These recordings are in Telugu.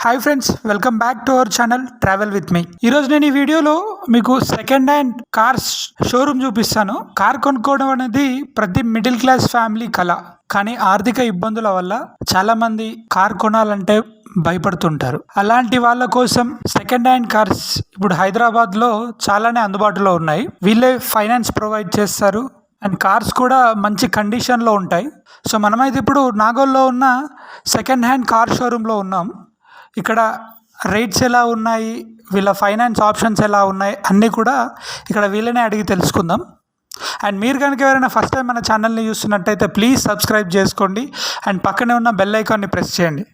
Hi friends, welcome back to our channel travel with me. ఈరోజు నేను ఈ వీడియోలో మీకు సెకండ్ హ్యాండ్ కార్స్ షోరూమ్ చూపిస్తాను. కార్ కొనుక్కోవడం అనేది ప్రతి మిడిల్ క్లాస్ ఫ్యామిలీ కళ. కానీ ఆర్థిక ఇబ్బందుల వల్ల చాలా మంది కార్ కొనాలంటే భయపడుతుంటారు. అలాంటి వాళ్ళ కోసం సెకండ్ హ్యాండ్ కార్స్ ఇప్పుడు హైదరాబాద్లో చాలానే అందుబాటులో ఉన్నాయి. వీళ్ళే ఫైనాన్స్ ప్రొవైడ్ చేస్తారు అండ్ కార్స్ కూడా మంచి కండిషన్లో ఉంటాయి. సో మనమైతే ఇప్పుడు నాగోల్లో ఉన్న సెకండ్ హ్యాండ్ కార్ షోరూంలో ఉన్నాం. ఇక్కడ రేట్స్ ఎలా ఉన్నాయి, వీళ్ళ ఫైనాన్స్ ఆప్షన్స్ ఎలా ఉన్నాయి అన్నీ కూడా ఇక్కడ వీళ్ళనే అడిగి తెలుసుకుందాం. అండ్ మీరు కనుక ఎవరైనా ఫస్ట్ టైం మన ఛానల్ని చూస్తున్నట్టయితే ప్లీజ్ సబ్స్క్రైబ్ చేసుకోండి అండ్ పక్కనే ఉన్న బెల్ ఐకాన్ని ప్రెస్ చేయండి.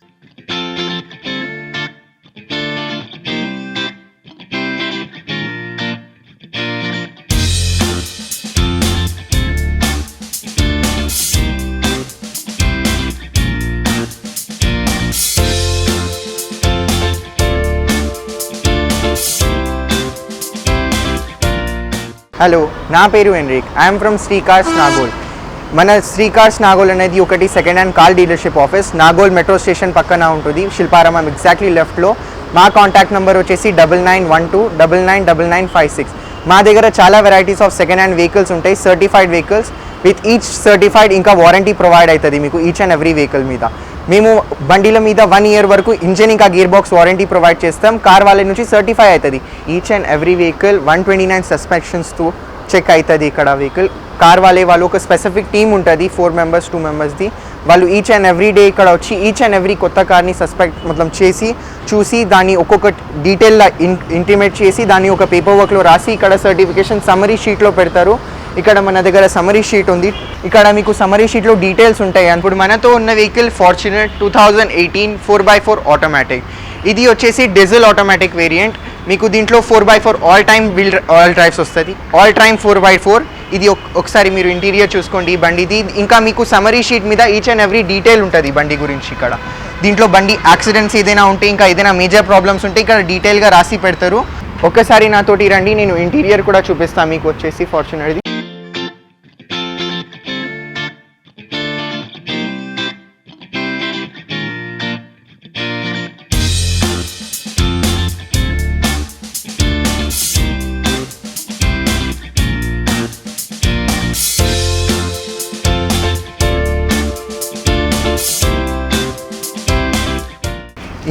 హలో, నా పేరు Enrique. I'm from Sri cars Nagole. మన శ్రీ కార్స్ నాగోల్ అనేది ఒకటి second hand car dealership office. Nagole metro station పక్కన ఉంటుంది, శిల్పారామం ఎగ్జాక్ట్లీ లెఫ్ట్లో. మా కాంటాక్ట్ నెంబర్ వచ్చేసి 9912999956. మా దగ్గర చాలా varieties of second hand vehicles ఉంటాయి, certified vehicles. With each certified ఇంకా వారంటీ ప్రొవైడ్ అవుతుంది మీకు ఈచ్ అండ్ ఎవ్రీ వెహికల్ మీద. మేము బండిల మీద 1 year వరకు ఇంజన్ ఇంకా గేర్ బాక్స్ వారంటీ ప్రొవైడ్ చేస్తాం. కార్ వాళ్ళ నుంచి సర్టిఫై అవుతుంది ఈచ్ అండ్ ఎవ్రీ వెహికల్. 129 సస్పెక్షన్స్తో చెక్ అవుతుంది ఇక్కడ వెహికల్. కార్ వాళ్ళు ఒక స్పెసిఫిక్ టీమ్ ఉంటుంది, 4 members 2 members. వాళ్ళు ఈచ్ అండ్ ఎవ్రీ డే ఇక్కడ వచ్చి ఈచ్ అండ్ ఎవ్రీ కొత్త కార్ని చూసి దాన్ని ఒక్కొక్క డీటెయిల్గా ఇంటిమేట్ చేసి దాన్ని ఒక పేపర్ వర్క్లో రాసి ఇక్కడ సర్టిఫికేషన్ సమ్మరీ షీట్లో పెడతారు. ఇక్కడ మన దగ్గర సమ్మరీ షీట్ ఉంది. ఇక్కడ మీకు సమ్మరీ షీట్లో డీటెయిల్స్ ఉంటాయి. ఇప్పుడు మనతో ఉన్న వెహికల్ ఫార్చునర్ 2018 4x4 ఆటోమేటిక్. ఇది వచ్చేసి డీజిల్ ఆటోమేటిక్ వేరియంట్. మీకు దీంట్లో 4x4 ఆల్ డ్రైవ్స్ వస్తుంది, ఆల్ టైమ్ 4x4. ఇది ఒకసారి మీరు ఇంటీరియర్ చూసుకోండి బండిది. ఇంకా మీకు సమ్మరీ షీట్ మీద ఈచ్ అండ్ ఎవ్రీ డీటెయిల్ ఉంటుంది బండి గురించి. ఇక్కడ దీంట్లో బండి యాక్సిడెంట్స్ ఏదైనా ఉంటే ఇంకా ఏదైనా మేజర్ ప్రాబ్లమ్స్ ఉంటే ఇక్కడ డీటెయిల్గా రాసి పెడతారు. ఒక్కసారి నాతోటి రండి, నేను ఇంటీరియర్ కూడా చూపిస్తాను మీకు వచ్చేసి ఫార్చునర్ది.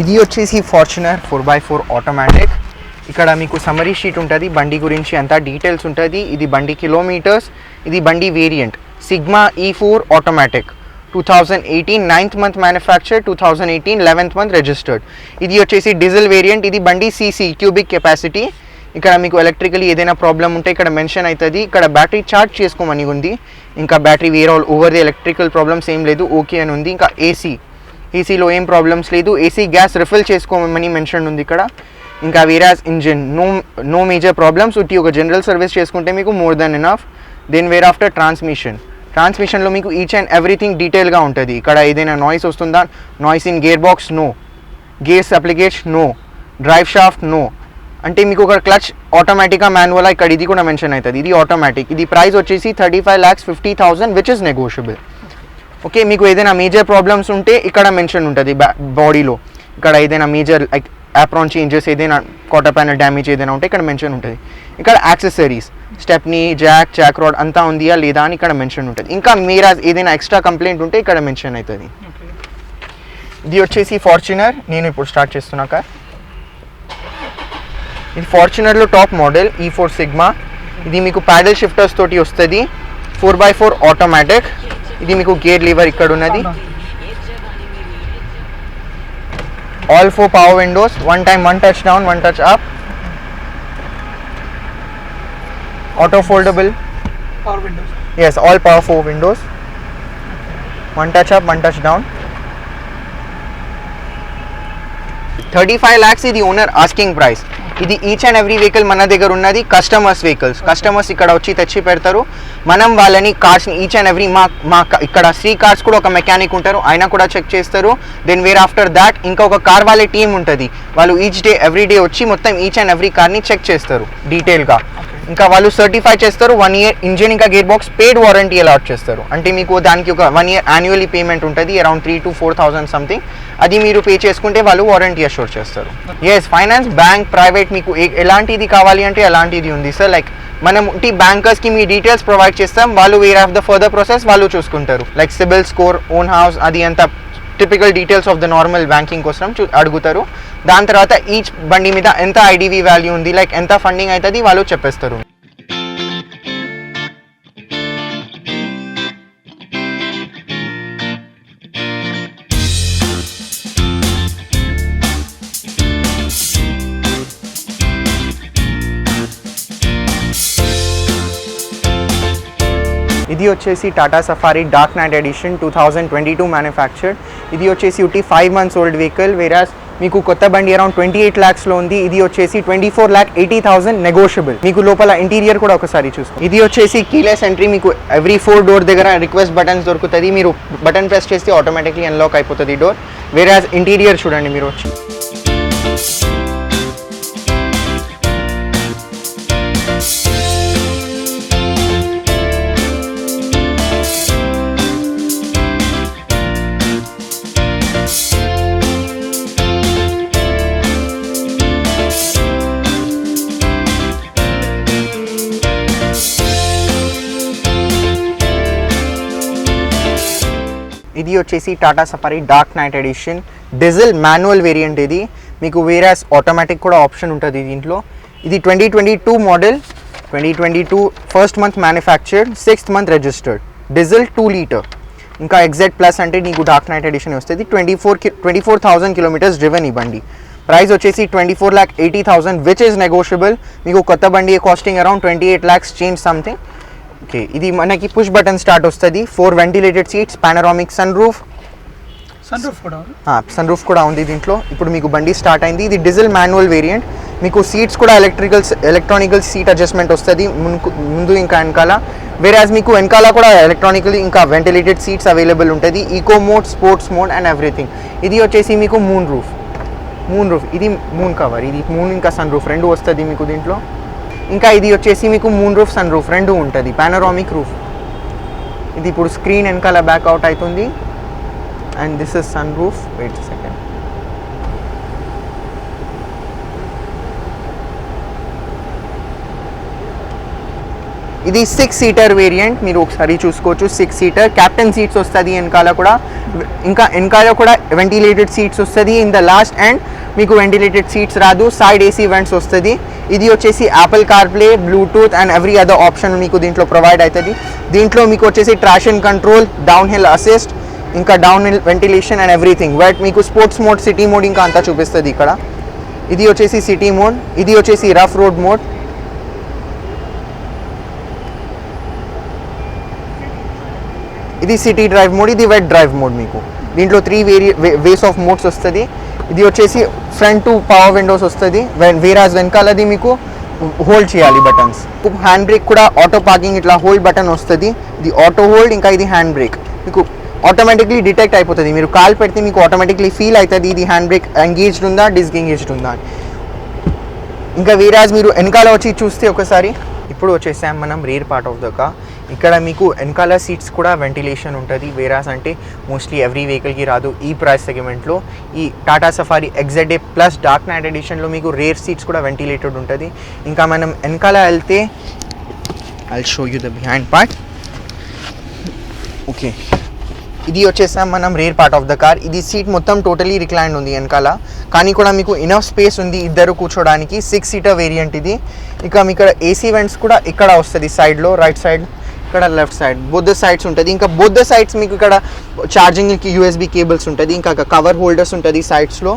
ఇది వచ్చేసి ఫార్చునర్ 4x4 ఆటోమేటిక్. ఇక్కడ మీకు సమ్మరీ షీట్ ఉంటుంది, బండి గురించి అంతా డీటెయిల్స్ ఉంటుంది. ఇది బండి కిలోమీటర్స్, ఇది బండి variant sigma E4 automatic. 2018 9th month manufacture, 2018 11th month registered. ఇది వచ్చేసి డీజిల్ వేరియంట్. ఇది బండి CC క్యూబిక్ కెపాసిటీ. ఇక్కడ మీకు ఎలక్ట్రికలీ ఏదైనా ప్రాబ్లం ఉంటే ఇక్కడ మెన్షన్ అవుతుంది. ఇక్కడ బ్యాటరీ ఛార్జ్ చేసుకోమని ఉంది. ఇంకా బ్యాటరీ వేరే ఓవర్ ది ఎలక్ట్రికల్ ప్రాబ్లమ్స్ ఏం లేదు, ఓకే అని ఉంది. ఇంకా ఏసీలో ఏం ప్రాబ్లమ్స్ లేదు. ఏసీ గ్యాస్ రిఫిల్ చేసుకోమని మెన్షన్ ఉంది ఇక్కడ. ఇంకా whereas engine no major problems. ఒక జనరల్ సర్వీస్ చేసుకుంటే మీకు more than enough. Then where after ట్రాన్స్మిషన్లో మీకు ఈచ్ అండ్ ఎవ్రీథింగ్ డీటెయిల్గా ఉంటుంది. ఇక్కడ ఏదైనా నాయిస్ వస్తుందా, noise in gear box no, gears application no, drive shaft no. అంటే మీకు ఒక క్లచ్ ఆటోమేటిక్గా మాన్యువల్ ఇక్కడ ఇది కూడా మెన్షన్ అవుతుంది. ఇది ఆటోమేటిక్. ఇది ప్రైస్ వచ్చేసి 35,50,000 విచ్ ఇస్ నెగోషియబుల్. ఓకే, మీకు ఏదైనా మేజర్ ప్రాబ్లమ్స్ ఉంటే ఇక్కడ మెన్షన్ ఉంటుంది బాడీలో. ఇక్కడ ఏదైనా మేజర్ లైక్ యాప్రాన్ చేంజెస్, ఏదైనా క్వార్టర్ ప్యానల్ డ్యామేజ్ ఏదైనా ఉంటే ఇక్కడ మెన్షన్ ఉంటుంది. ఇక్కడ యాక్సెసరీస్ స్టెప్నీ, జాక్ రాడ్ అంతా ఉందియా లేదా అని ఇక్కడ మెన్షన్ ఉంటుంది. ఇంకా మీరు ఏదైనా ఎక్స్ట్రా కంప్లైంట్ ఉంటే ఇక్కడ మెన్షన్ అవుతుంది. ఇది వచ్చేసి ఫార్చునర్, నేను ఇప్పుడు స్టార్ట్ చేస్తున్నాక. ఇది ఫార్చునర్లో టాప్ మోడల్ E4 సిగ్మా. ఇది మీకు ప్యాడల్ షిఫ్టర్స్ తోటి వస్తుంది, 4x4 ఆటోమేటిక్. ఇది మీకు గేర్ లివర్ ఇక్కడ ఉన్నది. All 4 power Windows, 1 time 1 touch down 1 touch up, auto foldable power windows. Yes, all power 4 windows, 1 touch up 1 touch down. 35 lakhs ఇది ఓనర్ ఆస్కింగ్ ప్రైస్. ఇది ఈచ్ అండ్ ఎవ్రీ వెహికల్ మన దగ్గర ఉన్నది కస్టమర్స్ వెహికల్స్. కస్టమర్స్ ఇక్కడ వచ్చి తెచ్చి పెడతారు. మనం వాళ్ళని కార్స్ని ఈచ్ అండ్ ఎవ్రీ మా ఇక్కడ శ్రీ కార్స్ కూడా ఒక మెకానిక్ ఉంటారు, ఆయన కూడా చెక్ చేస్తారు. దెన్ వేర్ ఆఫ్టర్ దాట్ ఇంకా ఒక కార్ వాళ్ళే టీమ్ ఉంటుంది. వాళ్ళు ఈచ్ డే ఎవ్రీ డే వచ్చి మొత్తం ఈచ్ అండ్ ఎవ్రీ కార్ని చెక్ చేస్తారు డీటెయిల్గా. ఇంకా వాళ్ళు సర్టిఫై చేస్తారు 1 year ఇంజిన్ ఇంకా gear box paid warranty allot చేస్తారు. అంటే మీకు దానికి ఒక 1 year యాన్యువల్లీ పేమెంట్ ఉంటుంది అరౌండ్ 3,000 to 4,000 సంథింగ్. అది మీరు పే చేసుకుంటే వాళ్ళు వారంటీ అష్యూర్ చేస్తారు. ఎస్, ఫైనాన్స్, బ్యాంక్, ప్రైవేట్ మీకు ఎలాంటిది కావాలి అంటే అలాంటిది ఉంది సార్. లైక్ మనం బ్యాంకర్స్కి మీ డీటెయిల్స్ ప్రొవైడ్ చేస్తాం, వాళ్ళు where of the further process వాళ్ళు చూసుకుంటారు. Like CIBIL score, own house, అది అంత typical details of the normal banking కోసం అడుగుతారు. దాని తర్వాత ఈచ్ బండి మీద ఎంత ఐడివి వాల్యూ ఉంది, లైక్ ఎంత ఫండింగ్ అవుతుంది వాళ్ళు చెప్పేస్తారు. ఇది వచ్చేసి Tata Safari Dark Knight edition 2022 manufactured. ఇది వచ్చేసి 5 months ఓల్డ్ వెహికల్, వేరాస్ మీకు కొత్త బండి అరౌండ్ 28 lakhsలో ఉంది. ఇది వచ్చేసి 24,80,000 నెగోషియబుల్. మీకు లోపల ఇంటీరియర్ కూడా ఒకసారి చూసుకోండి. ఇది వచ్చేసి కీలెస్ ఎంట్రీ, మీకు ఎవ్రీ 4 door దగ్గర రిక్వెస్ట్ బటన్స్ దొరుకుతుంది. మీరు బటన్ ప్రెస్ చేస్తే ఆటోమేటిక్లీ అన్లాక్ అయిపోతుంది డోర్. వేరాస్ ఇంటీరియర్ చూడండి మీరు వచ్చి. ఇది వచ్చేసి Tata Safari Dark Knight edition diesel manual variant. ఇది మీకు వేరాస్ ఆటోమేటిక్ కూడా ఆప్షన్ ఉంటుంది దీంట్లో. ఇది 2022 model, 2022 1st month manufactured, 6th month registered, diesel 2 liter. ఇంకా ఎగ్జాక్ట్ ప్లస్ అంటే నీకు డార్క్ నైట్ ఎడిషన్ వస్తుంది. 24,000 kilometers డ్రివెన్ ఈ బండి. ప్రైస్ వచ్చేసి 24,80,000 విచ్ ఈజ్ నెగోషియబుల్. మీకు కొత్త బండి costing around 28 lakhs change something. Okay, ఇది మనకి పుష్ బటన్ స్టార్ట్ వస్తుంది. 4 ventilated seats, panoramic sun roof కూడా ఉంది దీంట్లో. ఇప్పుడు మీకు బండి స్టార్ట్ అయింది. ఇది డీజిల్ మాన్యువల్ వేరియంట్. మీకు సీట్స్ కూడా ఎలక్ట్రానికల్ సీట్ అడ్జస్ట్మెంట్ వస్తుంది ముందు ఇంకా వెనకాల. వేరాజ్ మీకు వెనకాల కూడా ఎలక్ట్రానికల్ ఇంకా వెంటిలేటెడ్ సీట్స్ అవైలబుల్ ఉంటుంది. Eco mode, sports mode and everything. ఇది వచ్చేసి మీకు మూన్ రూఫ్, ఇది మూన్ కవర్. ఇది మూన్ ఇంకా సన్ రూఫ్ రెండు వస్తుంది మీకు దీంట్లో. ఇంకా ఇది వచ్చేసి మీకు మూన్ రూఫ్, సన్ రూఫ్ రెండు ఉంటుంది. Panoramic roof. ఇది ఇప్పుడు స్క్రీన్ వెనకాల బ్యాక్ అవుట్ అవుతుంది. And this is sun roof. Wait second. ఇది 6 seater వేరియంట్. మీరు ఒకసారి చూసుకోవచ్చు. 6 seater క్యాప్టెన్ సీట్స్ వస్తుంది వెనకాల కూడా. ఇంకా వెనకాల కూడా వెంటిలేటెడ్ సీట్స్ వస్తుంది. ఇన్ ద లాస్ట్ అండ్ మీకు వెంటిలేటెడ్ సీట్స్ రాదు. సైడ్ ఏసీ వెంట్స్ వస్తుంది. ఇది వచ్చేసి Apple CarPlay, Bluetooth and every other option మీకు దీంట్లో ప్రొవైడ్ అవుతుంది. దీంట్లో మీకు వచ్చేసి traction control, downhill assist, ఇంకా downhill ventilation and everything. But మీకు స్పోర్ట్స్ మోడ్, సిటీ మోడ్ ఇంకా అంతా చూపిస్తుంది ఇక్కడ. ఇది వచ్చేసి సిటీ మోడ్. ఇది వచ్చేసి రఫ్ రోడ్ మోడ్. ఇది సిటీ డ్రైవ్ మోడ్. ఇది వెట్ డ్రైవ్ మోడ్. మీకు దీంట్లో 3 వేస్ ఆఫ్ మోడ్స్ వస్తుంది. ఇది వచ్చేసి ఫ్రంట్ టు పవర్ విండోస్ వస్తుంది. వేరాజ్ వెనకాలది మీకు హోల్డ్ చేయాలి బటన్స్. హ్యాండ్ బ్రేక్ కూడా ఆటో పార్కింగ్ ఇట్లా హోల్డ్ బటన్ వస్తుంది. ఇది ఆటో హోల్డ్ ఇంకా ఇది హ్యాండ్ బ్రేక్ మీకు ఆటోమేటిక్లీ డిటెక్ట్ అయిపోతుంది. మీరు కాల్ పెడితే మీకు ఆటోమేటిక్లీ ఫీల్ అవుతుంది ఇది హ్యాండ్ బ్రేక్ ఎంగేజ్డ్ ఉందా, డిస్ఎంగేజ్డ్ ఉందా. ఇంకా వేరాజ్ మీరు వెనకాల వచ్చి చూస్తే ఒకసారి. ఇప్పుడు వచ్చేసాం మనం rare part of the car. ఇక్కడ మీకు వెనకాల సీట్స్ కూడా వెంటిలేషన్ ఉంటుంది. వేరాస్ అంటే మోస్ట్లీ ఎవ్రీ వెహికల్కి రాదు ఈ ప్రైస్ సెగ్మెంట్లో. ఈ Tata Safari XZA plus dark knight ఎడిషన్లో మీకు రేర్ సీట్స్ కూడా వెంటిలేటెడ్ ఉంటుంది. ఇంకా మనం వెనకాల వెళ్తే I'll show you the behind part. Okay, ఇది వచ్చేసాం మనం rare part of the car. ఇది సీట్ మొత్తం టోటలీ రిక్లైన్డ్ ఉంది వెనకాల, కానీ కూడా మీకు ఇనఫ్ స్పేస్ ఉంది ఇద్దరు కూర్చోడానికి. 6 seater వేరియంట్ ఇది. ఇక మీ ఇక్కడ ఏసీ వెంట్స్ కూడా ఇక్కడ వస్తుంది సైడ్లో, రైట్ సైడ్, ఇక్కడ left side, both the sides ఉంటుంది. ఇంకా బోత్ ద సైడ్స్ మీకు ఇక్కడ ఛార్జింగ్కి USB కేబుల్స్ ఉంటుంది. ఇంకా కవర్ హోల్డర్స్ ఉంటుంది సైడ్స్లో,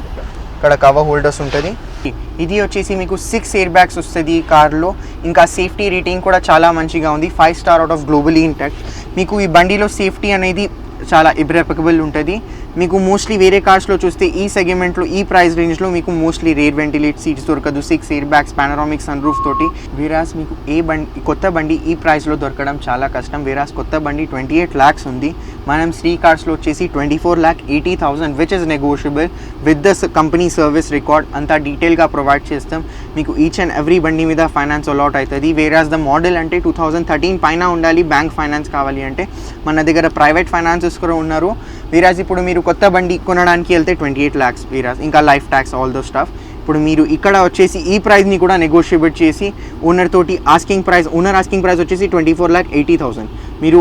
ఇక్కడ కవర్ హోల్డర్స్ ఉంటుంది. ఇది వచ్చేసి మీకు 6 ఎయిర్ బ్యాగ్స్ వస్తుంది ఈ కార్లో. ఇంకా సేఫ్టీ రేటింగ్ కూడా చాలా మంచిగా ఉంది, 5 star out of globally intact. మీకు ఈ బండిలో సేఫ్టీ అనేది చాలా ఇర్రెప్రకబుల్ ఉంటుంది. మీకు మోస్ట్లీ వేరే కార్స్లో చూస్తే ఈ సెగ్మెంట్లో ఈ ప్రైస్ రేంజ్లో మీకు మోస్ట్లీ రేర్ వెంటిలేట్ సీట్స్ దొరకదు, 6 air bags, panoramic sun roof తోటి. వేరాస్ మీకు కొత్త బండి ఈ ప్రైస్లో దొరకడం చాలా కష్టం. వేరాస్ కొత్త బండి 28 lakhs ఉంది. మనం శ్రీ కార్స్లో వచ్చేసి 24,80,000 which is negotiable with the company service record అంతా డీటెయిల్గా ప్రొవైడ్ చేస్తాం. మీకు ఈచ్ అండ్ ఎవ్రీ బండి మీద ఫైనాన్స్ అలాట్ అవుతుంది. వేరాస్ ద మోడల్ అంటే 2013 పైన ఉండాలి. బ్యాంక్ ఫైనాన్స్ కావాలి అంటే మన దగ్గర ప్రైవేట్ ఫైనాన్సెస్ కూడా ఉన్నారు. వేరాస్ ఇప్పుడు మీరు కొత్త బండి కొనడానికి వెళ్తే 28 lakhs వేరాస్, ఇంకా లైఫ్ ట్యాక్స్ ఆల్ దో స్టఫ్. ఇప్పుడు మీరు ఇక్కడ వచ్చేసి ఈ ప్రైస్ని కూడా నెగోషియేట్ చేసి ఓనర్ తోటి ఆస్కింగ్ ప్రైస్ వచ్చేసి 24,80,000 మీరు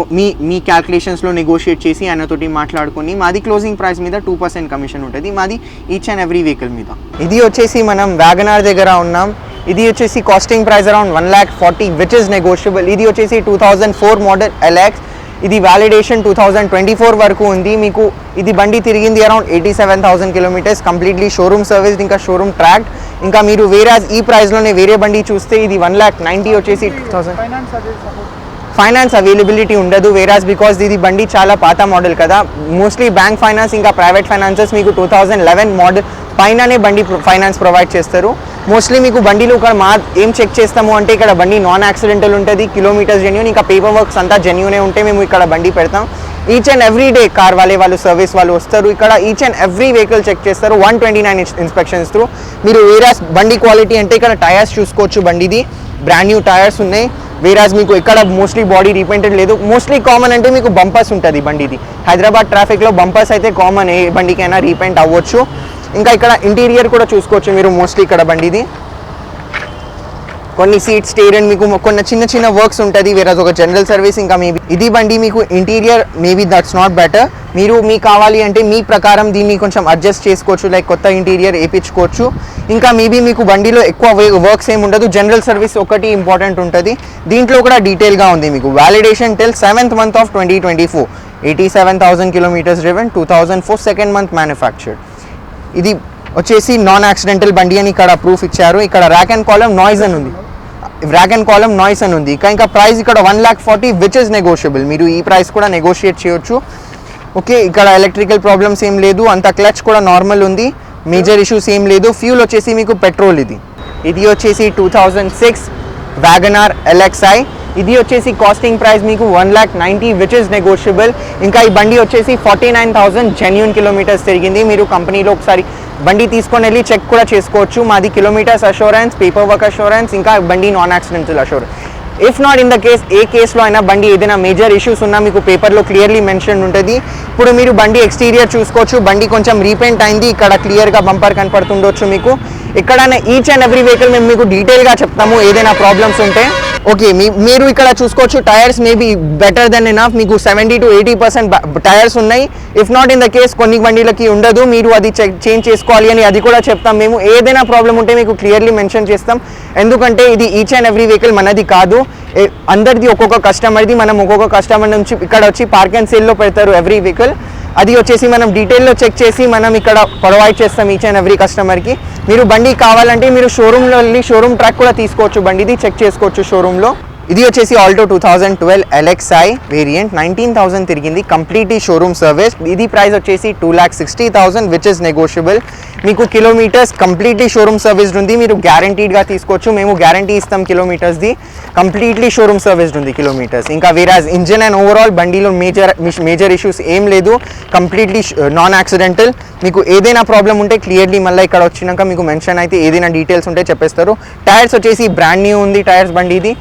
మీ క్యాల్కులేషన్స్లో నెగోషియేట్ చేసి ఆయనతోటి మాట్లాడుకొని మాది క్లోజింగ్ ప్రైస్ మీద 2% కమిషన్ ఉంటుంది మాది ఈచ్ అండ్ ఎవ్రీ వెహికల్ మీద. ఇది వచ్చేసి మనం వ్యాగనార్ దగ్గర ఉన్నాం. ఇది వచ్చేసి costing price around 1,40,000 which is negotiable. ఇది వచ్చేసి 2004 మోడల్ LX. ఇది వ్యాలిడేషన్ 2024 వరకు ఉంది. మీకు ఇది బండి తిరిగింది around 87,000 kilometers, completely showroom service, ఇంకా షోరూమ్ ట్రాక్. ఇంకా మీరు వేరే ప్రైస్లోనే వేరే బండి చూస్తే ఇది 1,90,000 వచ్చేసి 2,000 ఫైనాన్స్ అవైలబిలిటీ ఉండదు. వేరాస్ బికాస్ ఇది బండి చాలా పాత మోడల్ కదా, మోస్ట్లీ బ్యాంక్ ఫైనాన్స్ ఇంకా ప్రైవేట్ ఫైనాన్సెస్ మీకు 2011 మోడల్ పైననే బండి ఫైనాన్స్ ప్రొవైడ్ చేస్తారు. మోస్ట్లీ మీకు బండిలో ఇక్కడ ఏం చెక్ చేస్తాము అంటే ఇక్కడ బండి నాన్ యాక్సిడెంటల్ ఉంటుంది, కిలోమీటర్స్ జెన్యూన్, ఇంకా పేపర్ వర్క్స్ అంతా జెన్యూనే ఉంటే మేము ఇక్కడ బండి పెడతాం. Each and every day car వాళ్ళు సర్వీస్ వాళ్ళు వస్తారు, ఇక్కడ each and every vehicle check చేస్తారు 129 ఇన్స్పెక్షన్స్ త్రూ. మీరు వేరాస్ బండి క్వాలిటీ అంటే ఇక్కడ టైర్స్ చూసుకోవచ్చు, బండిది బ్రాండ్ న్యూ టైర్స్ ఉన్నాయి. వేరాజ్ మీకు ఇక్కడ మోస్ట్లీ బాడీ రీపెయింటెడ్ లేదు. మోస్ట్లీ కామన్ అంటే మీకు బంపర్స్ ఉంటుంది బండిది. హైదరాబాద్ ట్రాఫిక్లో బంపర్స్ అయితే కామన్, ఏ బండికైనా రీపెయింట్ అవ్వచ్చు. ఇంకా ఇక్కడ ఇంటీరియర్ కూడా చూసుకోవచ్చు మీరు మోస్ట్లీ ఇక్కడ బండిది. కొన్ని సీట్ స్టీరింగ్ మీకు కొన్ని చిన్న వర్క్స్ ఉంటుంది. వేరే ఒక జనరల్ సర్వీస్. ఇంకా మేబీ ఇది బండి మీకు interior maybe that's not better. మీకు కావాలి అంటే మీ ప్రకారం దీన్ని కొంచెం అడ్జస్ట్ చేసుకోవచ్చు, లైక్ కొత్త ఇంటీరియర్ వేయించుకోవచ్చు. ఇంకా మేబీ మీకు బండిలో ఎక్కువ వర్క్స్ ఏమి ఉండదు, జనరల్ సర్వీస్ ఒకటి ఇంపార్టెంట్ ఉంటుంది. దీంట్లో కూడా డీటెయిల్గా ఉంది మీకు validation till 7th month of 2024, 87,000 kilometers driven, 2004 2nd month manufactured. ఇది వచ్చేసి నాన్ యాక్సిడెంటల్ బండి అని ఇక్కడ ప్రూఫ్ ఇచ్చారు. ఇక్కడ ర్యాక్ అండ్ కాలమ్ నాయిస్ అని ఉంది. ఇంకా ప్రైస్ ఇక్కడ 1,40,000 విచ్ ఇస్ నెగోషియబుల్. మీరు ఈ ప్రైస్ కూడా నెగోషియేట్ చేయొచ్చు. ఓకే, ఇక్కడ ఎలక్ట్రికల్ ప్రాబ్లమ్స్ ఏం లేదు, అంత క్లచ్ కూడా నార్మల్ ఉంది, మేజర్ ఇష్యూస్ ఏం లేదు. ఫ్యూల్ వచ్చేసి మీకు పెట్రోల్. ఇది వచ్చేసి 2006 వ్యాగనార్ LXi. ఇది వచ్చేసి కాస్టింగ్ ప్రైస్ మీకు 1,90,000 విచ్ ఇస్ నెగోషియబుల్. ఇంకా ఈ బండి వచ్చేసి 49,000 జెన్యూన్ కిలోమీటర్స్ తిరిగింది. మీరు కంపెనీలో ఒకసారి బండి తీసుకొని వెళ్ళి చెక్ కూడా చేసుకోవచ్చు. మాది kilometres assurance, paperwork assurance, ఇంకా బండి non accidental assurance. If not in the case ఏ కేసులో అయినా బండి ఏదైనా మేజర్ ఇష్యూస్ ఉన్నా మీకు పేపర్లో క్లియర్లీ మెన్షన్ ఉంటుంది. ఇప్పుడు మీరు బండి ఎక్స్టీరియర్ చూసుకోవచ్చు, బండి కొంచెం రీపెయింట్ అయింది, ఇక్కడ క్లియర్గా బంపర్ కనపడుతుండొచ్చు మీకు. ఎక్కడైనా ఈచ్ అండ్ ఎవ్రీ వెహికల్ మేము మీకు డీటెయిల్గా చెప్తాము ఏదైనా ప్రాబ్లమ్స్ ఉంటే. ఓకే, మీరు ఇక్కడ చూసుకోవచ్చు tyres maybe better than enough, మీకు 70 to 80% టైర్స్ ఉన్నాయి. If not in the case కొన్ని బండిలకి ఉండదు, మీరు అది చేంజ్ చేసుకోవాలి అని అది కూడా చెప్తాం మేము. ఏదైనా ప్రాబ్లం ఉంటే మీకు క్లియర్లీ మెన్షన్ చేస్తాం. ఎందుకంటే ఇది ఈచ్ అండ్ ఎవ్రీ వెహికల్ మనది కాదు, అందరిది ఒక్కొక్క కస్టమర్ది. మనం ఒక్కొక్క కస్టమర్ నుంచి ఇక్కడ వచ్చి పార్క్ అండ్ సేల్లో పెడతారు ఎవ్రీ వెహికల్. అది వచ్చేసి మనం డీటెయిల్లో చెక్ చేసి మనం ఇక్కడ ప్రొవైడ్ చేస్తాం ఈచ్ అండ్ ఎవ్రీ కస్టమర్కి. మీరు బండి కావాలంటే మీరు షోరూమ్లో వెళ్ళి షోరూమ్ ట్రాక్ కూడా తీసుకోవచ్చు, బండిది చెక్ చేసుకోవచ్చు షోరూంలో. ఇది వచ్చేసి ఆల్టో 2012 LXi వేరియంట్, 19,000 తిరిగింది, కంప్లీట్లీ షోరూమ్ సర్వీస్. ఇది ప్రైస్ వచ్చేసి 2,60,000 విచ్ ఇస్ నెగోషియబుల్. మీకు కిలోమీటర్స్ కంప్లీట్లీ షోరూమ్ సర్వీస్ ఉంది, మీరు గ్యారంటీడ్గా తీసుకోవచ్చు. మేము గ్యారంటీ ఇస్తాం కిలోమీటర్స్ది, కంప్లీట్లీ షోరూమ్ సర్వీస్ ఉంది కిలోమీటర్స్. ఇంకా వేరే ఇంజిన్ అండ్ ఓవరాల్ బండిలో మేజర్ ఇష్యూస్ ఏం లేదు, కంప్లీట్లీ నాన్ యాక్సిడెంటల్. మీకు ఏదైనా ప్రాబ్లం ఉంటే క్లియర్లీ మళ్ళీ ఇక్కడ వచ్చినాక మీకు మెన్షన్ అయితే ఏదైనా డీటెయిల్స్ ఉంటే చెప్పేస్తారు. టైర్స్ వచ్చేసి బ్రాండ్ న్యూ ఉంది టైర్స్ బండిది,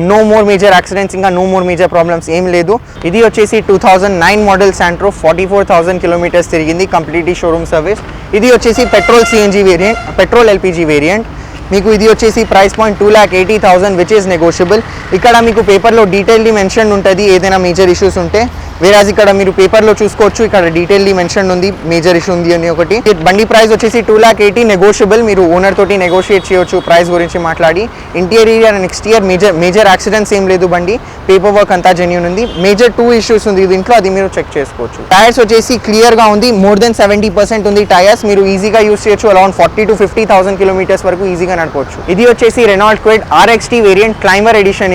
నో మోర్ మేజర్ యాక్సిడెంట్స్, ఇంకా నో మోర్ మేజర్ ప్రాబ్లమ్స్ ఏం లేదు. ఇది వచ్చేసి 2009 మోడల్ శాంట్రో, 44,000 kilometers తిరిగింది, కంప్లీట్లీ షోరూమ్ సర్వీస్. ఇది వచ్చేసి petrol CNG variant, petrol LPG variant. మీకు ఇది వచ్చేసి price point 2,80,000 which is negotiable. ఇక్కడ మీకు పేపర్లో డీటెయిల్లీ మెన్షన్ ఉంటుంది ఏదైనా మేజర్ ఇష్యూస్ ఉంటే. వేరాజ్ ఇక్కడ మీరు పేపర్లో చూసుకోవచ్చు, ఇక్కడ డీటెయిల్లీ మెన్షన్ ఉంది మేజర్ ఇష్యూ ఉంది అని ఒకటి. బండి ప్రైస్ వచ్చేసి 2,80,000 నెగోషియబుల్. మీరు ఓనర్ తోటి నెగోషియేట్ చేయొచ్చు ప్రైస్ గురించి మాట్లాడి. Interior and exterior major accidents ఏం లేదు, బండి పేపర్ వర్క్ అంతా జెన్యూన్ ఉంది. మేజర్ 2 ఇష్యూస్ ఉంది దీంట్లో, అది మీరు చెక్ చేసుకోవచ్చు. టైర్స్ వచ్చేసి క్లియర్గా ఉంది, మోర్ దెన్ 70% ఉంది టైర్స్. మీరు ఈజీగా యూస్ చేయొచ్చు, అరౌండ్ 40,000 to 50,000 kilometers వరకు ఈజీగా నడపవచ్చు. ఇది వచ్చేసి Renault Kwid RXT variant, Climber edition.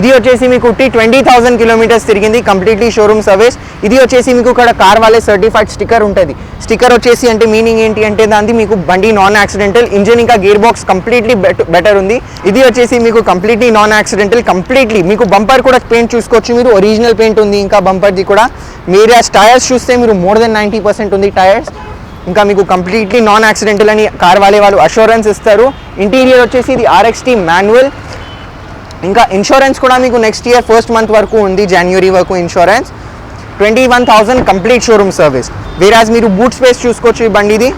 ఇది వచ్చేసి మీకు 20,000 kilometers తిరిగింది, కంప్లీట్లీ షోరూమ్ షోరూమ్ సర్వీస్. ఇది వచ్చేసి మీకు ఇక్కడ కార్ వాళ్ళే సర్టిఫైడ్ స్టిక్కర్ ఉంటుంది. స్టిక్కర్ వచ్చేసి అంటే మీనింగ్ ఏంటి అంటే దాన్ని మీకు బండి నాన్ యాక్సిడెంటల్, ఇంజిన్ ఇంకా గేర్ బాక్స్ కంప్లీట్లీ బెటర్ ఉంది. ఇది వచ్చేసి మీకు కంప్లీట్లీ నాన్ యాక్సిడెంటల్, కంప్లీట్లీ మీకు బంపర్ కూడా పెయింట్ చూసుకోవచ్చు మీరు, ఒరిజినల్ పెయింట్ ఉంది ఇంకా బంపర్ది కూడా. మీరు టైర్స్ చూస్తే మీరు మోర్ దెన్ 90% ఉంది టైర్స్. ఇంకా మీకు కంప్లీట్లీ నాన్ యాక్సిడెంటల్ అని కార్ వాళ్ళు అష్యూరెన్స్ ఇస్తారు. ఇంటీరియర్ వచ్చేసి ఇది RXT మాన్యువల్. ఇంకా ఇన్సూరెన్స్ కూడా మీకు నెక్స్ట్ ఇయర్ ఫస్ట్ మంత్ వరకు ఉంది, జనవరి వరకు insurance. 21,000 complete showroom service. Whereas మీరు బూట్ స్పేస్ చూసుకోవచ్చు ఈ బండిది.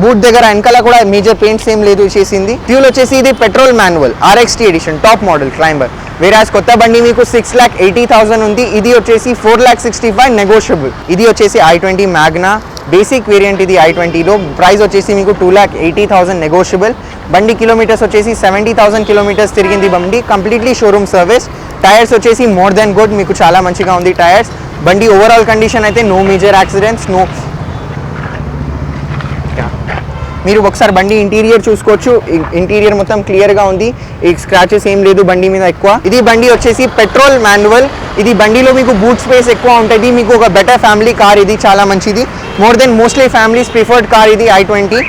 బూట్ దగ్గర వెనకాల కూడా మేజర్ పెయింట్స్ ఏం లేదు చేసింది. ఫ్యూల్ వచ్చేసి ఇది petrol manual RXT edition top model climber. Whereas కొత్త బండి మీకు 6,80,000 ఉంది. ఇది వచ్చేసి 4,65,000 నెగోషియబుల్. ఇది వచ్చేసి i20 మ్యాగ్నా బేసిక్ వేరియంట్. ఇది i20లో ప్రైస్ వచ్చేసి మీకు 2,80,000 నెగోషియబుల్. బండి కిలోమీటర్స్ వచ్చేసి 70,000 కిలోమీటర్స్ తిరిగింది బండి, కంప్లీట్లీ షోరూమ్ సర్వీస్. టైర్స్ వచ్చేసి మోర్ దెన్ గుడ్, మీకు చాలా మంచిగా ఉంది టైర్స్. బండి ఓవరాల్ కండిషన్ అయితే నో మేజర్ యాక్సిడెంట్స్, నో. మీరు ఒకసారి బండి ఇంటీరియర్ చూసుకోవచ్చు. ఇంటీరియర్ మొత్తం క్లియర్గా ఉంది, ఈ స్క్రాచెస్ ఏం లేదు బండి మీద ఎక్కువ. ఇది బండి వచ్చేసి పెట్రోల్ మాన్యువల్. ఇది బండిలో మీకు బూట్ స్పేస్ ఎక్కువ ఉంటుంది, మీకు ఒక బెటర్ ఫ్యామిలీ కార్ ఇది, చాలా మంచిది. More than mostly families preferred car ఇది i20.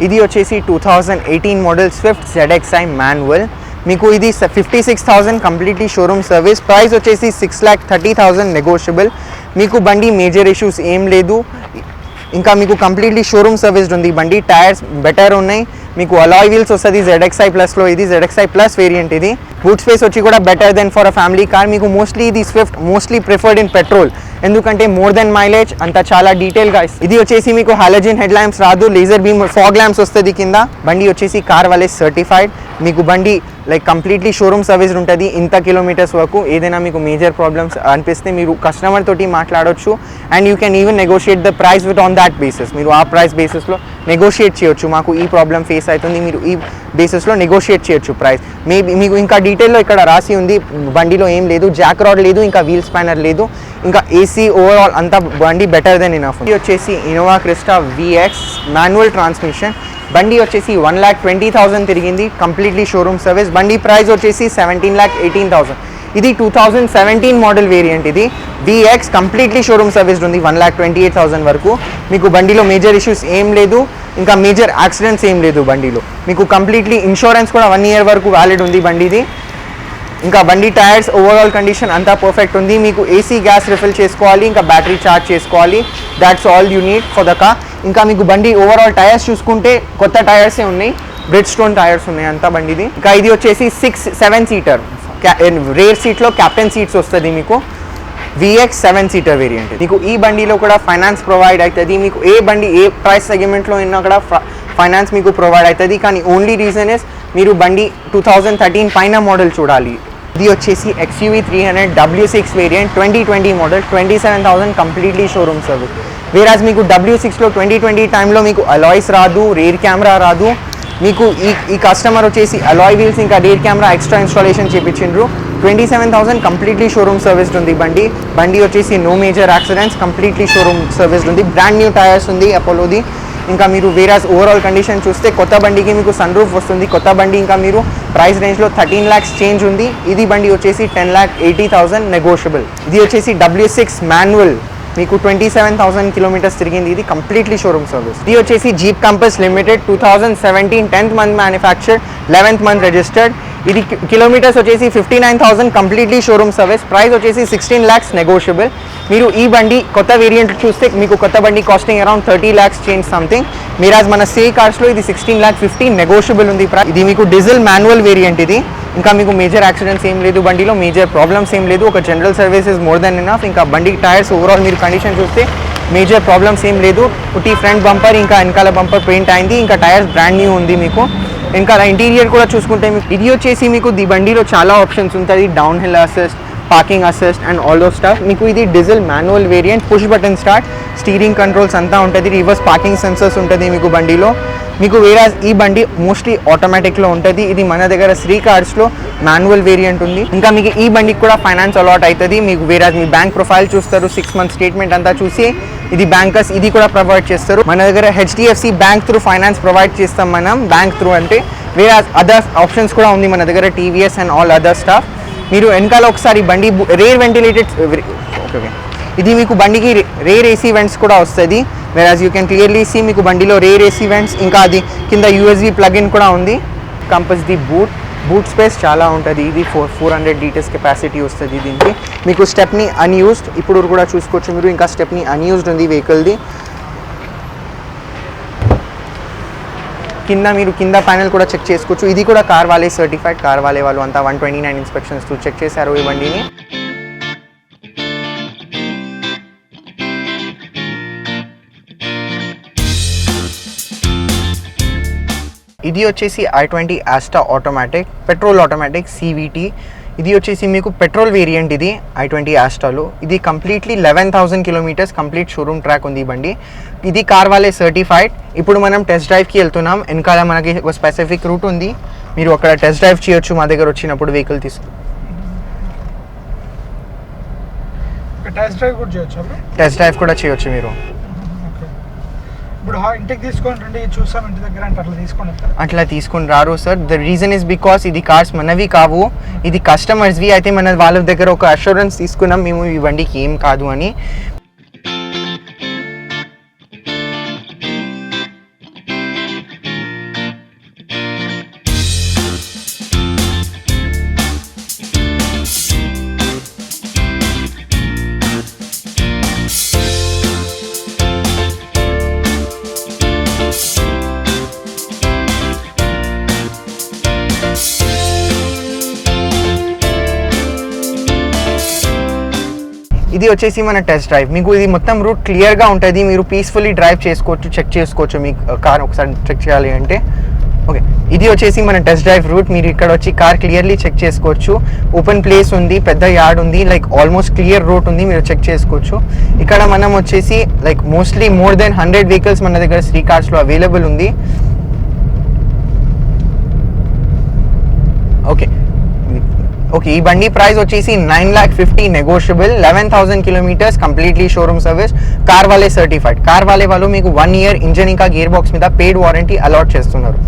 ఇది వచ్చేసి 2018 మోడల్ స్విఫ్ట్ ZXi మాన్యువల్. మీకు ఇది 56,000 కంప్లీట్లీ షోరూమ్ సర్వీస్. ప్రైస్ వచ్చేసి 6,30,000 నెగోషియబుల్. మీకు బండి మేజర్ ఇష్యూస్ ఏం లేదు, ఇంకా మీకు కంప్లీట్లీ షోరూమ్ సర్వీస్ ఉంది బండి. టైర్స్ బెటర్ ఉన్నాయి, మీకు అలాయ్ వీల్స్ వస్తుంది ZXi ప్లస్లో. ఇది ZXi ప్లస్ వేరియంట్. ఇది బూట్ స్పేస్ వచ్చి కూడా better than for a family car. మీకు మోస్ట్లీ ఇది Swift mostly preferred in petrol, ఎందుకంటే మోర్ దెన్ మైలేజ్ అంతా చాలా డీటెయిల్గా. ఇది వచ్చేసి మీకు హాలోజన్ హెడ్ ల్యాంప్స్ రాదు, లేజర్ బీమ్ ఫాగ్ ల్యాంప్స్ వస్తుంది కింద. బండి వచ్చేసి కార్ వాళ్ళే సర్టిఫైడ్. మీకు బండి లైక్ కంప్లీట్లీ షోరూమ్ సర్వీస్ ఉంటుంది ఇంత కిలోమీటర్స్ వరకు. ఏదైనా మీకు మేజర్ ప్రాబ్లమ్స్ అనిపిస్తే మీరు కస్టమర్ తోటి మాట్లాడవచ్చు, and you can even negotiate the price with on that basis. మీరు ఆ ప్రైస్ బేసిస్లో నెగోషియేట్ చేయొచ్చు, మాకు ఈ ప్రాబ్లం ఫేస్ అవుతుంది, మీరు ఈ బేసిస్లో నెగోషియేట్ చేయొచ్చు ప్రైస్. మేబీ మీకు ఇంకా డీటెయిల్లో ఇక్కడ రాసి ఉంది, బండిలో ఏం లేదు, జాక్ రాడ్ లేదు, ఇంకా వీల్ స్పానర్ లేదు, ఇంకా ఏసీ ఓవరాల్ అంతా బండి బెటర్ దెన్ ఇనఫ్. ఇది వచ్చేసి Innova Crysta VX manual transmission. బండి వచ్చేసి 1,20,000 తిరిగింది, కంప్లీట్లీ షోరూమ్ సర్వీస్. బండి ప్రైస్ వచ్చేసి 17,18,000. ఇది 2017 మోడల్ వేరియంట్. ఇది VX కంప్లీట్లీ షోరూమ్ సర్వీస్ ఉంది 1,28,000 వరకు. మీకు బండిలో మేజర్ ఇష్యూస్ ఏం లేదు, ఇంకా మేజర్ యాక్సిడెంట్స్ ఏం లేదు బండిలో. మీకు కంప్లీట్లీ ఇన్సూరెన్స్ కూడా 1 ఇయర్ వరకు వ్యాలిడ్ ఉంది బండిది. ఇంకా బండి టైర్స్ ఓవరాల్ కండిషన్ అంతా పర్ఫెక్ట్ ఉంది. మీకు ఏసీ గ్యాస్ రిఫిల్ చేసుకోవాలి, ఇంకా బ్యాటరీ ఛార్జ్ చేసుకోవాలి, that's all you need for the car. ఇంకా మీకు బండి ఓవరాల్ టైర్స్ చూసుకుంటే కొత్త టైర్సే ఉన్నాయి, బ్రిడ్ స్టోన్ టైర్స్ ఉన్నాయి అంతా బండిది. ఇంకా ఇది వచ్చేసి 6-7 సీటర్ రేర్ సీట్లో క్యాప్టెన్ సీట్స్ వస్తుంది మీకు. VX 7 seater variant. మీకు ఈ బండిలో కూడా ఫైనాన్స్ ప్రొవైడ్ అవుతుంది. మీకు ఏ బండి ఏ ప్రైస్ సెగ్మెంట్లో ఉన్నా కూడా ఫైనాన్స్ మీకు ప్రొవైడ్ అవుతుంది. కానీ ఓన్లీ రీజన్ ఇస్ మీరు బండి 2013 పైన మోడల్ చూడాలి. ఇది వచ్చేసి XUV 300 W6 variant 2020 model, 27,000 completely showroom service. Whereas మీకు W6లో 2020 టైంలో మీకు అలాయ్స్ రాదు, రేర్ కెమెరా రాదు. మీకు ఈ కస్టమర్ వచ్చేసి అలాయ్ వీల్స్ ఇంకా రేర్ కెమెరా ఎక్స్ట్రా ఇన్స్టాలేషన్ చేయించిండ్రు. 27,000 కంప్లీట్లీ షోరూమ్ సర్వీస్ ఉంది బండి వచ్చేసి no major accidents, completely showroom service ఉంది. బ్రాండ్ న్యూ టైర్స్ ఉంది అపోలోది. ఇంకా మీరు వేరాజ్ ఓవరాల్ కండిషన్ చూస్తే కొత్త బండికి మీకు సన్ రూఫ్ వస్తుంది. కొత్త బండి ఇంకా మీరు ప్రైస్ రేంజ్లో 13 lakhs చేంజ్ ఉంది. ఇది బండి వచ్చేసి 10,80,000 నెగోషియబుల్. ఇది వచ్చేసి W6 మాన్యువల్, మీకు 27,000 కిలోమీటర్స్ తిరిగింది. ఇది కంప్లీట్లీ షోరూమ్ సర్వీస్. ఇది వచ్చేసి jeep compass limited 2017 10th month manufactured 11th month registered. ఇది కిలోమీటర్స్ వచ్చేసి 59,000 కంప్లీట్లీ షోరూమ్ సర్వీస్. ప్రైస్ వచ్చేసి 16 lakhs నెగోషియబుల్. మీరు ఈ బండి కొత్త వేరియంట్ చూస్తే మీకు కొత్త బండి costing around 30 lakhs change something. Miraj మన కార్స్లో ఇది 16,50,000 నెగోషియబుల్ ఉంది. ఇది మీకు డీజిల్ మాన్యువల్ వేరియంట్. ఇది ఇంకా మీకు మేజర్ యాక్సిడెంట్స్ ఏం లేదు బండిలో, మేజర్ ప్రాబ్లమ్స్ ఏం లేదు. ఒక general services more than enough. ఇంకా బండి టైర్స్ ఓవరాల్ మీరు కండిషన్ చూస్తే మేజర్ ప్రాబ్లమ్స్ ఏం లేదు. పుట్టి ఫ్రంట్ బంపర్ ఇంకా వెనకాల బంపర్ పెయింట్ అయింది. ఇంకా టైర్స్ బ్రాండ్ న్యూ ఉంది మీకు. ఇంకా ఇంటీరియర్ కూడా చూసుకుంటే మీకు ఇది వచ్చేసి మీకు ఈ బండిలో చాలా ఆప్షన్స్ ఉంటుంది. Down hill assist, parking assist and all those stuff. మీకు ఇది diesel manual variant, push button start, steering controls అంతా ఉంటుంది. రివర్స్ పార్కింగ్ సెన్సర్స్ ఉంటుంది మీకు బండిలో. మీకు వేరే ఈ బండి మోస్ట్లీ ఆటోమేటిక్లో ఉంటుంది. ఇది మన దగ్గర శ్రీ కార్స్లో మాన్యువల్ వేరియంట్ ఉంది. ఇంకా మీకు ఈ బండికి కూడా ఫైనాన్స్ అలాట్ అవుతుంది. మీకు వేరే మీ బ్యాంక్ ప్రొఫైల్ చూస్తారు, 6 month స్టేట్మెంట్ అంతా చూసి ఇది బ్యాంకర్స్ ఇది కూడా ప్రొవైడ్ చేస్తారు. మన దగ్గర HDFC bank through finance provide చేస్తాం మనం. బ్యాంక్ త్రూ అంటే వేరే అదర్ ఆప్షన్స్ కూడా ఉంది మన దగ్గర, TVS and all other staff. మీరు వెనకాల ఒకసారి బండి రేర్ వెంటిలేటెడ్ ఓకే ఇది మీకు బండికి రేర్ ఏసీ వెంట్స్ కూడా వస్తుంది. వెరాజ్ యూ కెన్ క్లియర్లీ సీ మీకు బండిలో రేర్ ఏసీ వెంట్స్, ఇంకా అది కింద యూఎస్బి ప్లగ్-ఇన్ కూడా ఉంది. కంపస్ ది బూట్ స్పేస్ చాలా ఉంటుంది. ఇది 400 లీటర్స్ కెపాసిటీ వస్తుంది దీనికి. మీకు స్టెప్ని అన్యూజ్డ్ ఇప్పుడు కూడా చూసుకోవచ్చు మీరు, ఇంకా స్టెప్ని అన్యూజ్డ్ ఉంది వెహికల్ది. మీరు కింద ప్యానెల్ కూడా చెక్ చేసుకోవచ్చు. ఇది కూడా కార్ వాలే సర్టిఫైడ్, కార్ వాలే వాళ్ళు అంతా 129 ఇన్స్పెక్షన్స్ చెక్ చేశారు ఈ బండిని. ఇది వచ్చేసి i20 Asta automatic petrol automatic CVT. ఇది వచ్చేసి మీకు పెట్రోల్ వేరియంట్. ఇది i20 ఆస్టాలో ఇది completely 11,000 kilometres complete showroom track ఉంది ఈ బండి. ఇది కార్ వాలే సర్టిఫైడ్. ఇప్పుడు మనం టెస్ట్ డ్రైవ్కి వెళ్తున్నాం. వెనకాల మనకి ఒక స్పెసిఫిక్ రూట్ ఉంది, మీరు అక్కడ టెస్ట్ డ్రైవ్ చేయొచ్చు మా దగ్గర వచ్చినప్పుడు వెహికల్ టెస్ట్ డ్రైవ్ కూడా చేయొచ్చు మీరు. ఇప్పుడు ఇంటికి తీసుకొని చూసాం ఇంటి దగ్గర అంటే అట్లా తీసుకొని రారు sir. The reason is because ఇది కార్స్ మనవి కావు, ఇది కస్టమర్స్వి. అయితే మన వాళ్ళ దగ్గర ఒక అష్యూరెన్స్ తీసుకున్నాం మేము ఈ బండికి ఏం కాదు అని. ఇది వచ్చేసి మన టెస్ట్ డ్రైవ్. మీకు ఇది మొత్తం రూట్ క్లియర్గా ఉంటుంది, మీరు పీస్ఫుల్లీ డ్రైవ్ చేసుకోవచ్చు, చెక్ చేసుకోవచ్చు మీ కార్ ఒకసారి చెక్ చేయాలి అంటే. ఓకే ఇది వచ్చేసి మన టెస్ట్ డ్రైవ్ రూట్. మీరు ఇక్కడ వచ్చి కార్ క్లియర్లీ చెక్ చేసుకోవచ్చు. ఓపెన్ ప్లేస్ ఉంది, పెద్ద యార్డ్ ఉంది, లైక్ ఆల్మోస్ట్ క్లియర్ రూట్ ఉంది, మీరు చెక్ చేసుకోవచ్చు. ఇక్కడ మనం వచ్చేసి like mostly more than 100 vehicles మన దగ్గర శ్రీ కార్స్లో అవైలబుల్ ఉంది. ఓకే ఈ బండి ప్రైస్ వచ్చేసి 9,50,000 negotiable. 11,000 kilometres completely showroom service, car వాలే సర్టిఫైడ్. కార్ వాలే వాళ్ళు మీకు 1 ఇయర్ ఇంజన్ ఇంకా గేర్ బాక్స్ మీద పెయిడ్ వారంటీ అలాట్ చేస్తున్నారు.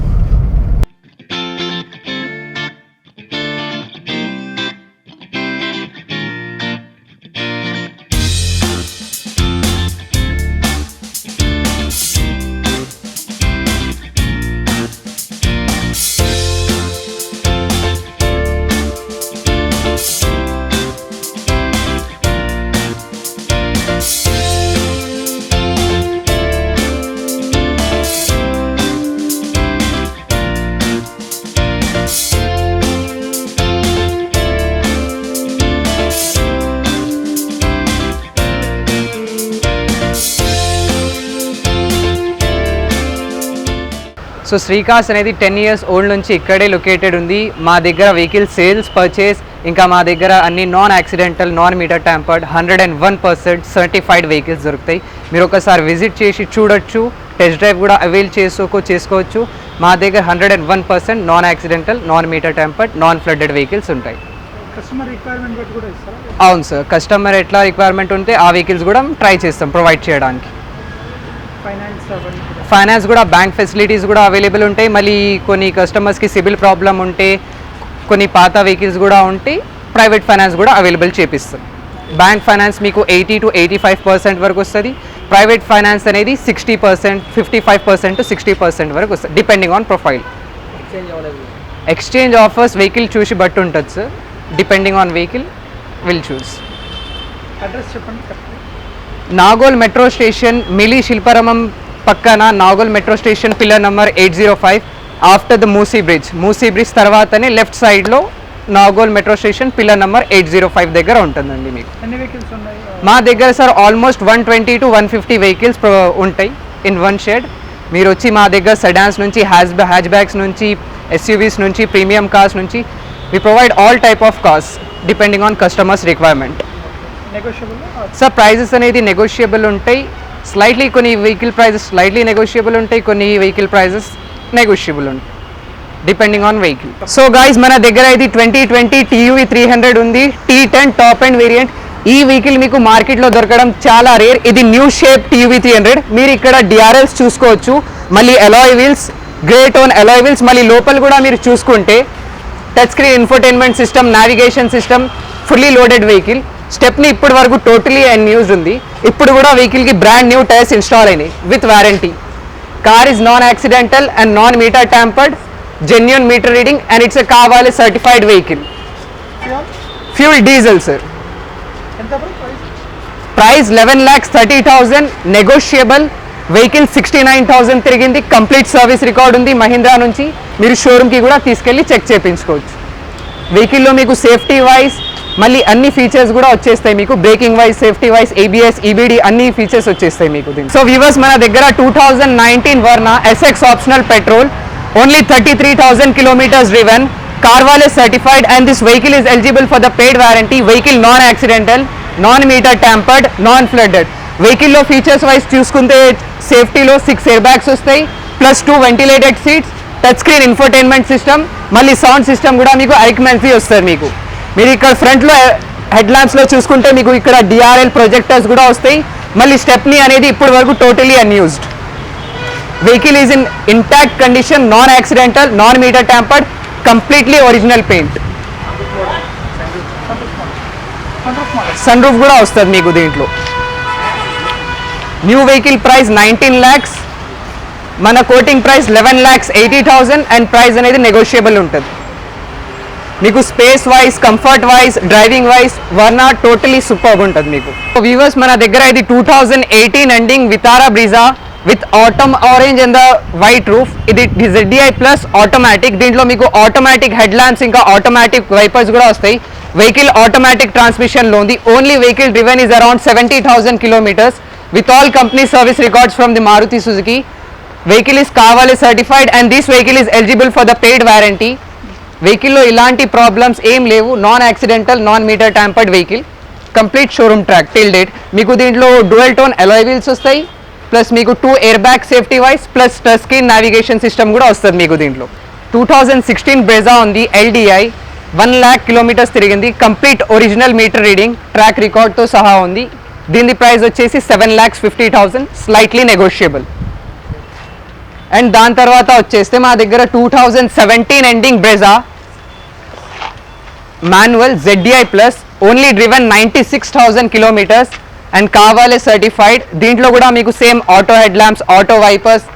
సో శ్రీ కార్స్ అనేది 10 ఇయర్స్ ఓల్డ్ నుంచి ఇక్కడే లొకేటెడ్ ఉంది. మా దగ్గర వెహికల్ సేల్స్, పర్చేస్, ఇంకా మా దగ్గర అన్ని non accidental, non meter tampered 101% certified vehicles దొరుకుతాయి. మీరు ఒకసారి విజిట్ చేసి చూడొచ్చు, టెస్ట్ డ్రైవ్ కూడా అవైల్ చేసుకోవచ్చు. మా దగ్గర 101% non accidental, non meter tampered, non flooded vehicles ఉంటాయి. కస్టమర్ రిక్వైర్మెంట్ బట్టి కూడా ఇస్తారా? అవును సార్, కస్టమర్ ఎట్లా రిక్వైర్మెంట్ ఉంటే ఆ వెహికల్స్ కూడా ట్రై చేస్తాం ప్రొవైడ్ చేయడానికి. ఫైనాన్స్ కూడా బ్యాంక్ ఫెసిలిటీస్ కూడా అవైలబుల్ ఉంటాయి. మళ్ళీ కొన్ని కస్టమర్స్కి సిబిల్ ప్రాబ్లం ఉంటే, కొన్ని పాత వెహికల్స్ కూడా ఉంటే ప్రైవేట్ ఫైనాన్స్ కూడా అవైలబుల్ చేపిస్తాం. బ్యాంక్ ఫైనాన్స్ మీకు 80 to 85% వరకు వస్తుంది. ప్రైవేట్ ఫైనాన్స్ అనేది 60%, 55% to 60% వరకు వస్తుంది, depending on profile. Exchange offers vehicle చూసి బట్టి ఉంటుంది sir, depending on vehicle will choose. Address చెప్పండి. నాగోల్ మెట్రో స్టేషన్, మిలీ శిల్పారామం పక్కన Nagole metro station, pillar number 805, after the Musi bridge తర్వాతనే లెఫ్ట్ సైడ్లో Nagole metro station, pillar number 805 దగ్గర ఉంటుందండి. మీకు ఎన్ని వెహికల్స్ ఉన్నాయి మా దగ్గర సార్? ఆల్మోస్ట్ 120 to 150 వెహికల్స్ ఉంటాయి ఇన్ వన్ షెడ్. మీరు వచ్చి మా దగ్గర సెడాన్స్ నుంచి, హ్యాచ్ బ్యాగ్స్ నుంచి, SUVs నుంచి, ప్రీమియం కార్స్ నుంచి we provide all type of cars depending on customers requirement. Sir prices అనేది నెగోషియబుల్ ఉంటాయి. స్లైట్లీ కొన్ని వెహికల్ ప్రైజెస్ స్లైట్లీ నెగోషియబుల్ ఉంటాయి, కొన్ని వెహికల్ ప్రైజెస్ నెగోషియబుల్ ఉంటాయి depending on vehicle. So guys మన దగ్గర ఇది 2020 TUV 300 ఉంది, T10 టాప్ అండ్ వేరియంట్. ఈ వెహికల్ మీకు మార్కెట్లో దొరకడం చాలా రేర్. ఇది న్యూ షేప్ TUV 300. మీరు ఇక్కడ DRLs చూసుకోవచ్చు, మళ్ళీ alloy wheels, grey tone alloy wheels. మళ్ళీ లోపల కూడా మీరు చూసుకుంటే touch screen infotainment system, navigation system, fully loaded vehicle. Stepney ఇప్పటి వరకు టోటలీ అన్యూజ్డ్ ఉంది. ఇప్పుడు కూడా వెహికల్కి బ్రాండ్ న్యూ టైర్స్ ఇన్స్టాల్ అయినాయి with warranty. Car is non accidental and non meter tampered, genuine meter reading and it's a కావాలి certified vehicle. Fuel diesel sir. Price 11,30,000 negotiable. Vehicle 69,000 తిరిగింది. కంప్లీట్ సర్వీస్ రికార్డ్ ఉంది మహీంద్రా నుంచి. మీరు షోరూమ్కి కూడా తీసుకెళ్ళి చెక్ చేయించుకోవచ్చు. వెహికల్లో మీకు సేఫ్టీ వైజ్ మళ్ళీ అన్ని ఫీచర్స్ కూడా వచ్చేస్తాయి మీకు. Breaking wise, safety wise, ABS, EBD అన్ని ఫీచర్స్ వచ్చేస్తాయి మీకు. సో వ్యూవర్స్, మన దగ్గర 2019 Verna SX optional petrol, only 33,000 kilometers driven, Carvale certified, and this vehicle is eligible for the paid warranty. Vehicle non-accidental, non-meter tampered, non-flooded. వెహికల్లో ఫీచర్స్ వైజ్ చూసుకుంటే సేఫ్టీలో 6 ఎయిర్ బ్యాగ్స్ వస్తాయి, plus 2 ventilated seats, touch screen infotainment system, మళ్ళీ సౌండ్ సిస్టమ్ కూడా మీకు ఐక్మెన్సీ వస్తుంది మీకు. మీరు ఇక్కడ ఫ్రంట్లో హెడ్ ల్యాంప్స్లో చూసుకుంటే మీకు ఇక్కడ DRL ప్రొజెక్టర్స్ కూడా వస్తాయి. మళ్ళీ స్టెప్నీ అనేది ఇప్పటి వరకు totally unused. Vehicle is in intact condition, non accidental, non meter tampered, completely original paint. Sun roof కూడా వస్తుంది మీకు దీంట్లో. న్యూ వెహికల్ ప్రైస్ 19 lakhs, మన కోటింగ్ ప్రైస్ 11,80,000 అండ్ ప్రైస్ అనేది నెగోషియబుల్ ఉంటుంది. మీకు space wise, comfort wise, driving wise Verna totally superb ఉంటుంది మీకు. వ్యూవర్స్, మన దగ్గర ఇది 2018 ending Vitara Brezza with autumn orange and the white roof. ఇది ZDI ప్లస్ ఆటోమేటిక్. దీంట్లో మీకు ఆటోమేటిక్ హెడ్ ల్యాంప్స్ ఇంకా ఆటోమేటిక్ వైపర్స్ కూడా వస్తాయి. వెహికల్ ఆటోమేటిక్ ట్రాన్స్మిషన్లో ఉంది. Only vehicle driven is around 70,000 kilometers with all company service records from the Maruti Suzuki. Vehicle is Carvale certified and this vehicle is eligible for the paid warranty. Vehicle లో ఇలాంటి ప్రాబ్లమ్స్ ఏం లేవు. Non accidental, non meter tampered vehicle, complete showroom track till date. మీకు దీంట్లో డ్యూయల్ టోన్ అలాయ్ వీల్స్ వస్తాయి, ప్లస్ మీకు 2 air bag safety wise, plus touch screen navigation system కూడా వస్తుంది మీకు దీంట్లో. 2016 బ్రెజా ఉంది, LDI, 1 lakh kilometers తిరిగింది, complete original meter reading, track రికార్డ్తో సహా ఉంది. దీని ప్రైస్ వచ్చేసి 7,50,000, స్లైట్లీ నెగోషియబుల్. అండ్ దాని తర్వాత వచ్చేస్తే మా దగ్గర 2017 ending Brezza manual ZDI plus, only driven 96,000 kilometers and కావాలే సర్టిఫైడ్. దీంట్లో కూడా మీకు same auto head lamps, auto wipers,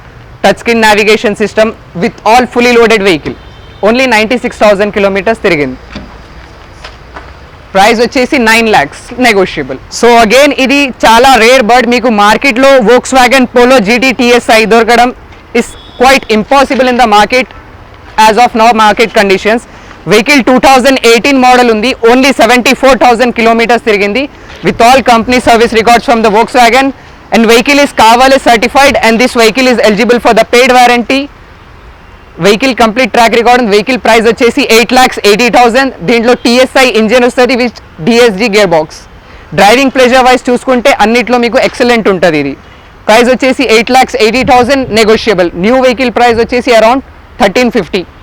touch screen navigation system with all fully loaded vehicle. Only 96,000 kilometers తిరిగింది. ప్రైస్ వచ్చేసి 9 lakhs నెగోషియబుల్. సో అగైన్ ఇది చాలా రేర్ బర్డ్. మీకు మార్కెట్లో Volkswagen Polo GT TSI దొరకడం is quite impossible in the market as of now market conditions. Vehicle 2018 model ఉంది, ఓన్లీ 74,000 kilometers తిరిగింది with all company service records from the Volkswagen and vehicle is కావాలే certified and this vehicle is eligible for the paid warranty. Vehicle complete track record. Vehicle price వచ్చేసి 8,80,000. దీంట్లో TSI ఇంజిన్ వస్తుంది with DSG gear box. Driving pleasure wise చూసుకుంటే అన్నిట్లో మీకు ఎక్సలెంట్ ఉంటుంది. ఇది ప్రైస్ వచ్చేసి 8,80,000 నెగోషియబుల్. న్యూ వెహికల్ ప్రైస్ వచ్చేసి అరౌండ్ 1350.